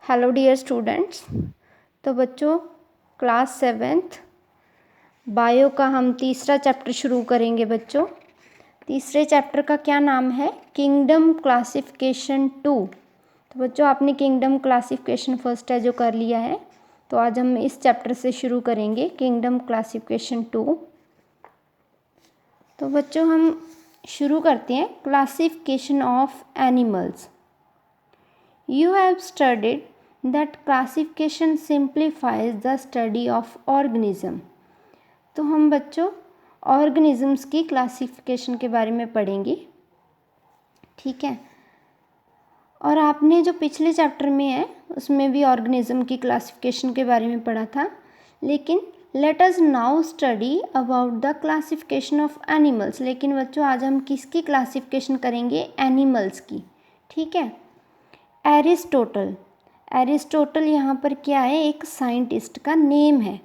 Hello dear students. तो बच्चों class 7th bio का हम तीसरा चैप्टर शुरू करेंगे। बच्चों तीसरे चैप्टर का क्या नाम है? Kingdom classification 2। तो बच्चों आपने किंगडम क्लासिफिकेशन फर्स्ट है जो कर लिया है, तो आज हम इस चैप्टर से शुरू करेंगे किंगडम क्लासिफिकेशन 2। तो बच्चों हम शुरू करते हैं। Classification of animals. You have studied that classification simplifies the study of organism। तो हम बच्चों ऑर्गेनिजम्स की क्लासिफिकेशन के बारे में पढ़ेंगे, ठीक है। और आपने जो पिछले चैप्टर में है उसमें भी ऑर्गेनिज्म की क्लासिफिकेशन के बारे में पढ़ा था, लेकिन let us now study about the classification of animals. लेकिन बच्चों आज हम किसकी क्लासिफिकेशन करेंगे? एनिमल्स की, ठीक है। एरिस्टोटल यहाँ पर क्या है? एक साइंटिस्ट का नेम है,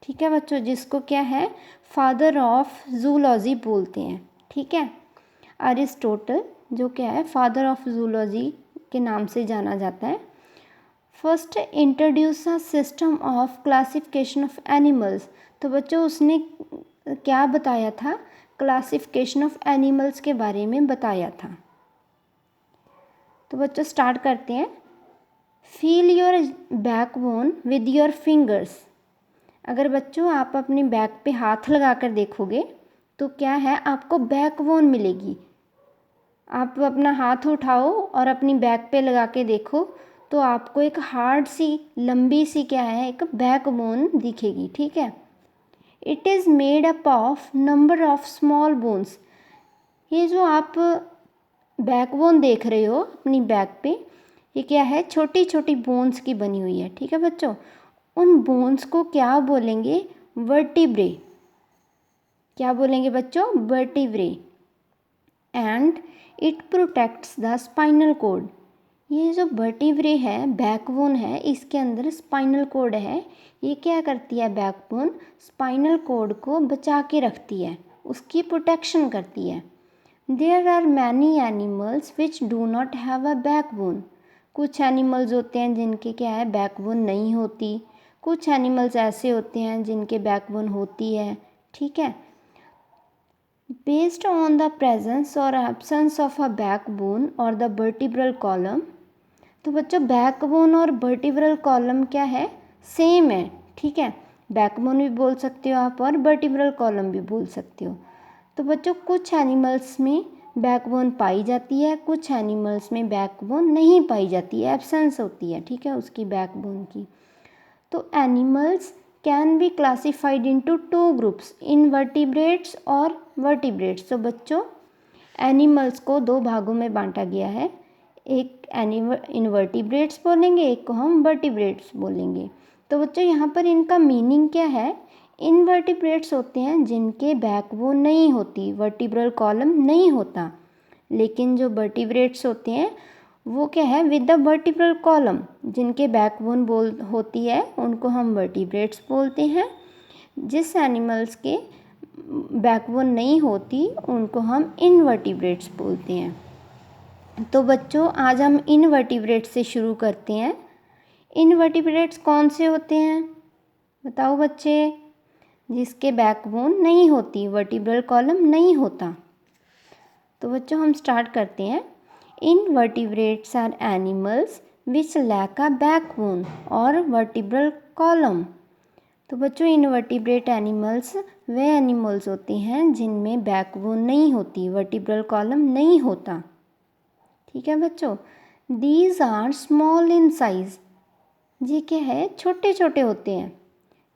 ठीक है बच्चों, जिसको क्या है? फादर ऑफ जूलॉजी बोलते हैं, ठीक है। एरिस्टोटल जो क्या है? फादर ऑफ जूलॉजी के नाम से जाना जाता है। First introduce a system of classification of animals. तो बच्चों उसने क्या बताया था? क्लासिफिकेशन ऑफ एनिमल्स के बारे में बताया था। तो बच्चों स्टार्ट करते हैं। Feel your backbone with your fingers. अगर बच्चों आप अपनी बैक पे हाथ लगा कर देखोगे तो क्या है? आपको बैकबोन मिलेगी। आप अपना हाथ उठाओ और अपनी बैक पे लगा के देखो तो आपको एक हार्ड सी लंबी सी क्या है? एक बैकबोन दिखेगी, ठीक है। It is made up of number of small bones. ये जो आप बैकबोन देख रहे हो अपनी बैक पे, ये क्या है? छोटी छोटी बोन्स की बनी हुई है, ठीक है बच्चों। उन बोन्स को क्या बोलेंगे? वर्टिब्रे। क्या बोलेंगे बच्चों? Vertebrae. And it protects the spinal cord. ये जो वर्टिब्रे है, बैकबोन है, इसके अंदर स्पाइनल कोड है। ये क्या करती है? बैकबोन स्पाइनल कोड को बचा के रखती है, उसकी प्रोटेक्शन करती है। There are many animals which do not have a backbone। कुछ एनिमल्स होते हैं जिनके क्या है? बैकबोन नहीं होती। कुछ एनिमल्स ऐसे होते हैं जिनके बैकबोन होती है, ठीक है। बेस्ड ऑन द प्रेजेंस और एब्सेंस ऑफ अ बैकबोन और द वर्टिब्रल कॉलम। तो बच्चों बैकबोन और वर्टिब्रल कॉलम क्या है? सेम है, ठीक है। बैकबोन भी बोल सकते हो आप और वर्टिब्रल कॉलम भी बोल सकते हो। तो बच्चों कुछ एनिमल्स में बैकबोन पाई जाती है, कुछ एनिमल्स में बैकबोन नहीं पाई जाती है, एब्सेंस होती है, ठीक है, उसकी बैकबोन की। तो animals can be classified into 2 groups, invertebrates और वर्टिब्रेट्स। तो बच्चों एनिमल्स को 2 भागों में बांटा गया है। एक इनवर्टिब्रेट्स बोलेंगे, एक को हम वर्टिब्रेट्स बोलेंगे। तो बच्चों यहाँ पर इनका मीनिंग क्या है? इनवर्टिब्रेट्स होते हैं जिनके बैकबोन नहीं होती, वर्टिब्रल कॉलम नहीं होता। लेकिन जो वर्टिब्रेट्स होते हैं वो क्या है? विद द वर्टिब्रल कॉलम, जिनके बैकबोन होती है उनको हम वर्टिब्रेट्स बोलते हैं। जिस एनिमल्स के बैकबोन नहीं होती उनको हम इनवर्टिब्रेट्स बोलते हैं। तो बच्चों आज हम इनवर्टिब्रेट्स से शुरू करते हैं। इनवर्टिब्रेट्स कौन से होते हैं? बताओ बच्चे। जिसके बैकबोन नहीं होती, वर्टिब्रल कॉलम नहीं होता। तो बच्चों हम स्टार्ट करते हैं। Invertebrates are animals which lack a backbone और वर्टिब्रल कॉलम। तो बच्चों इनवर्टिब्रेट एनिमल्स वे एनिमल्स होते हैं जिनमें बैकबोन नहीं होती, वर्टिब्रल कॉलम नहीं होता, ठीक है बच्चों। These are small in size. ये क्या है? छोटे छोटे होते हैं।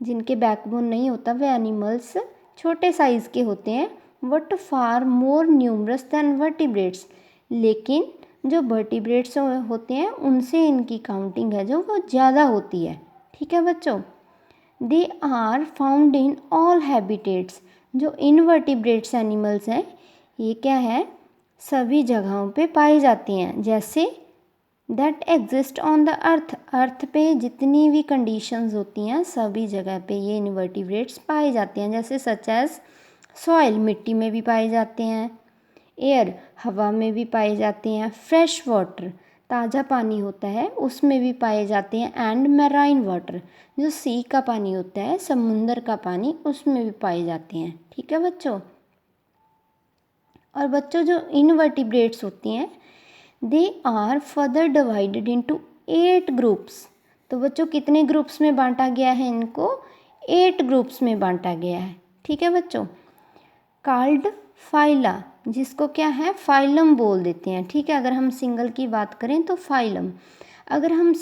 जिनके बैकबोन नहीं होता वे एनिमल्स छोटे साइज़ के होते हैं। But far more numerous than vertebrates. लेकिन जो वर्टिब्रेट्स होते हैं उनसे इनकी काउंटिंग है जो वो ज़्यादा होती है, ठीक है बच्चों। They are found in all habitats. जो इनवर्टिब्रेट्स एनिमल्स हैं ये क्या है? सभी जगहों पे पाए जाते हैं। जैसे that exist on the earth पे जितनी भी कंडीशंस होती हैं सभी जगह पे ये इनवर्टिब्रेट्स पाए जाते हैं। जैसे सच एज सॉइल, मिट्टी में भी पाए जाते हैं। एयर, हवा में भी पाए जाते हैं। फ्रेश वाटर, ताज़ा पानी होता है उसमें भी पाए जाते हैं, एंड मैराइन वाटर, जो सी का पानी होता है, समुंदर का पानी, उसमें भी पाए जाते हैं। ठीक है बच्चों। और बच्चों जो इनवर्टिब्रेट्स होती हैं they are further divided into 8 groups. तो बच्चों कितने ग्रुप्स में बांटा गया है इनको? 8 ग्रुप्स में बांटा गया है। ठीक है बच्चों। कॉल्ड फाइला, जिसको क्या है फाइलम बोल देते हैं। ठीक है, अगर हम सिंगल की बात करें तो फाइलम। अगर हम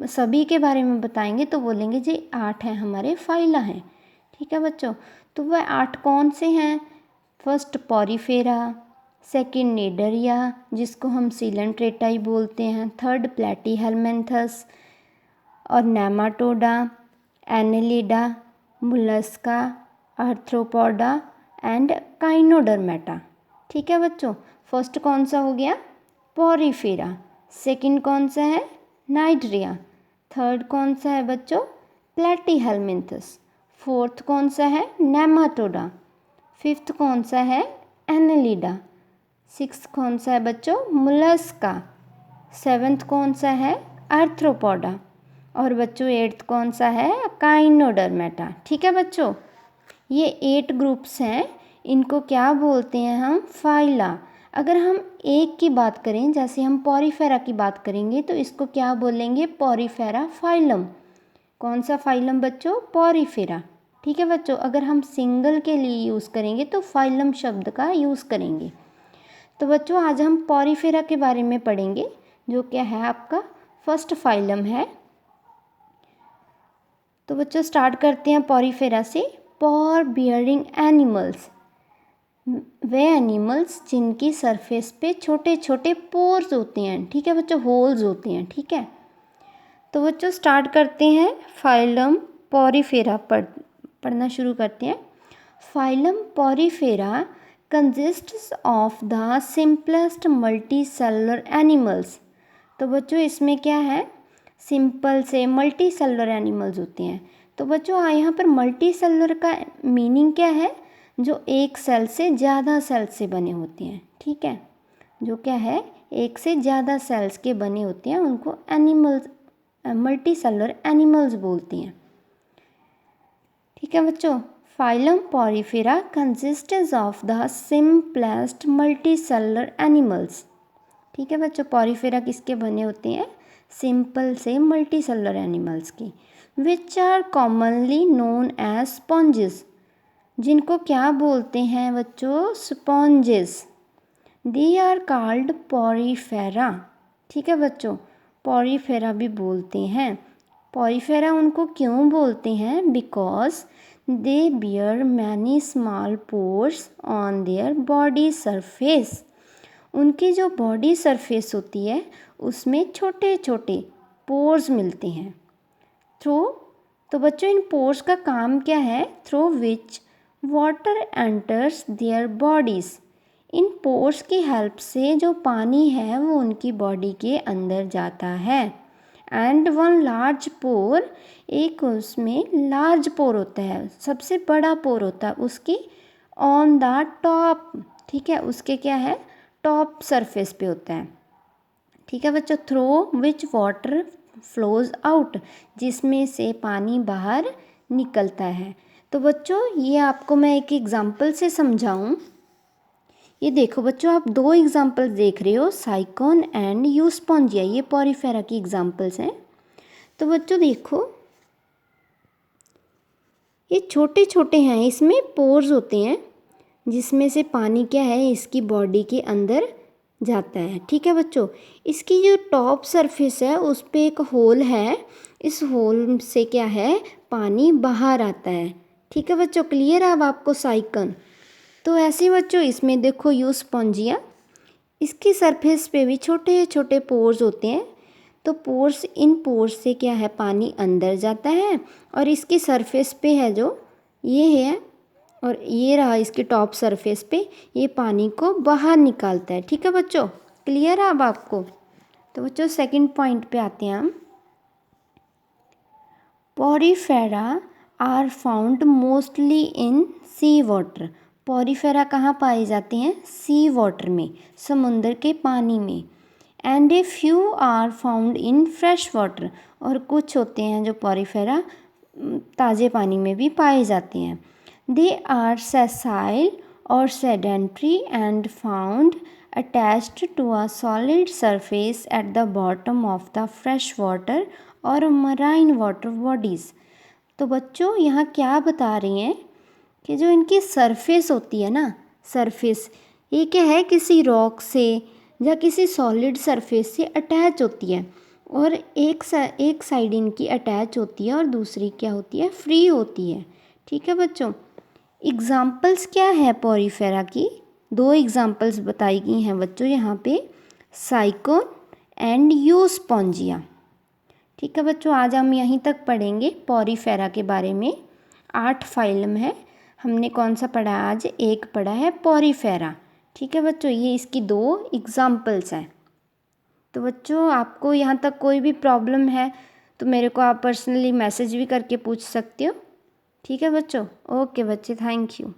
सभी के बारे में बताएंगे तो बोलेंगे जी 8 हैं हमारे फाइला हैं। ठीक है बच्चों। तो वह 8 कौन से हैं? फर्स्ट पॉरीफेरा, सेकंड निडरिया जिसको हम सिलेंट्रेटाई बोलते हैं, थर्ड प्लेटीहेलमिन्थस और nematoda, annelida, mollusca, arthropoda and echinodermata. ठीक है बच्चों। फर्स्ट कौन सा हो गया? पॉरीफेरा। सेकंड कौन सा है? नाइड्रिया। थर्ड कौन सा है बच्चों? प्लेटीहेलमिन्थस। फोर्थ कौन सा है? नेमाटोडा। फिफ्थ कौन सा है? एनेलिडा। सिक्स्थ कौन सा है बच्चों? मुलस्का। सेवन्थ कौन सा है? आर्थ्रोपोडा। और बच्चों 8th कौन सा है? काइनोडर्मेटा। ठीक है बच्चों। ये 8 ग्रुप्स हैं, इनको क्या बोलते हैं हम? फाइला। अगर हम एक की बात करें, जैसे हम पॉरीफेरा की बात करेंगे तो इसको क्या बोलेंगे? Porifera phylum. कौन सा फाइलम बच्चों? पॉरीफेरा। ठीक है बच्चों। अगर हम सिंगल के लिए यूज़ करेंगे तो फाइलम शब्द का यूज़ करेंगे। तो बच्चों आज हम पॉरीफेरा के बारे में पढ़ेंगे, जो क्या है आपका फर्स्ट फाइलम है। तो बच्चों स्टार्ट करते हैं पॉरीफेरा से। पोर बियरिंग एनिमल्स, वे एनिमल्स जिनकी सरफेस पे छोटे छोटे पोर्स होते हैं। ठीक है बच्चों, होल्स होते हैं। ठीक है। तो बच्चों स्टार्ट करते हैं फाइलम पॉरीफेरा पढ़ना शुरू करते हैं। Phylum Porifera consists of the simplest multicellular animals. तो बच्चों इसमें क्या है? सिंपल से मल्टी सेलुलर एनिमल्स होते हैं। तो बच्चों यहाँ पर मल्टी सेलुलर का मीनिंग क्या है? जो एक सेल से ज़्यादा सेल से बने होते हैं। ठीक है, जो क्या है एक से ज़्यादा सेल्स के बने होते हैं, उनको एनिमल्स मल्टी सेलुलर एनिमल्स बोलते हैं। ठीक है बच्चों। Phylum Porifera consists of the simplest multi cellular animals. ठीक है बच्चों। पॉरीफेरा किसके बने होते हैं? सिंपल से मल्टी सेलुलर एनिमल्स की। Which are commonly known as sponges, जिनको क्या बोलते हैं बच्चों? Sponges. They are called Porifera. ठीक है बच्चों, पॉरीफेरा भी बोलते हैं। पॉरीफेरा उनको क्यों बोलते हैं? Because they beer many small pores on their body surface. उनकी जो बॉडी सरफेस होती है उसमें छोटे छोटे पोर्स मिलते हैं। तो बच्चों इन पोर्स का काम क्या है? Through which water enters their bodies. इन पोर्स की हेल्प से जो पानी है वो उनकी बॉडी के अंदर जाता है। एंड वन लार्ज पोर, एक उसमें लार्ज पोर होता है, सबसे बड़ा पोर होता है उसकी ऑन द टॉप। ठीक है, उसके क्या है? टॉप सरफेस पे होता है। ठीक है बच्चों। Through which water flows out, जिसमें से पानी बाहर निकलता है। तो बच्चों ये आपको मैं एक एग्जांपल से समझाऊं। ये देखो बच्चों, आप 2 एग्जांपल्स देख रहे हो, साइकोन एंड यूस्पोंजिया। ये पॉरीफेरा की एग्जांपल्स हैं। तो बच्चों देखो, ये छोटे छोटे हैं, इसमें पोर्स होते हैं जिसमें से पानी क्या है इसकी बॉडी के अंदर जाता है। ठीक है बच्चों। इसकी जो टॉप सरफेस है उस पर एक होल है, इस होल से क्या है पानी बाहर आता है। ठीक है बच्चों, क्लियर है अब आपको साइकन? तो ऐसे बच्चों इसमें देखो यूस्पोंजिया, इसकी सरफेस पे भी छोटे छोटे पोर्स होते हैं। तो पोर्स, इन पोर्स से क्या है पानी अंदर जाता है, और इसकी सरफेस पे है जो ये है, और ये रहा इसके टॉप सरफेस पे, ये पानी को बाहर निकालता है। ठीक है बच्चों, क्लियर है अब आपको? तो बच्चों सेकंड पॉइंट पे आते हैं हम। Porifera are found mostly in sea water. Porifera कहाँ पाए जाते हैं? सी वाटर में, समुद्र के पानी में। And a few are found in fresh water, और कुछ होते हैं जो पॉरीफेरा ताज़े पानी में भी पाए जाते हैं। दे आर सेसाइल और sedentary and found attached to a solid surface at the bottom of the fresh water और मराइन वाटर बॉडीज़। तो बच्चों यहाँ क्या बता रही हैं कि जो इनकी सरफेस होती है ना, सरफेस ये क्या है, किसी रॉक से या किसी सॉलिड सरफेस से अटैच होती है, और एक साइड इनकी अटैच होती है और दूसरी क्या होती है, फ्री होती है। ठीक है बच्चों, एग्जाम्पल्स क्या है पॉरीफेरा की, 2 एग्जाम्पल्स बताई गई हैं बच्चों यहाँ पे, साइकोन एंड यूस्पोंजिया। ठीक है बच्चों, आज हम यहीं तक पढ़ेंगे पॉरीफेरा के बारे में। 8 फाइलम है, हमने कौन सा पढ़ा आज, एक पढ़ा है पॉरीफेरा। ठीक है बच्चों, ये इसकी 2 एग्जाम्पल्स हैं। तो बच्चों आपको यहाँ तक कोई भी प्रॉब्लम है तो मेरे को आप पर्सनली मैसेज भी करके पूछ सकते हो। ठीक है बच्चों, ओके बच्चे, थैंक यू।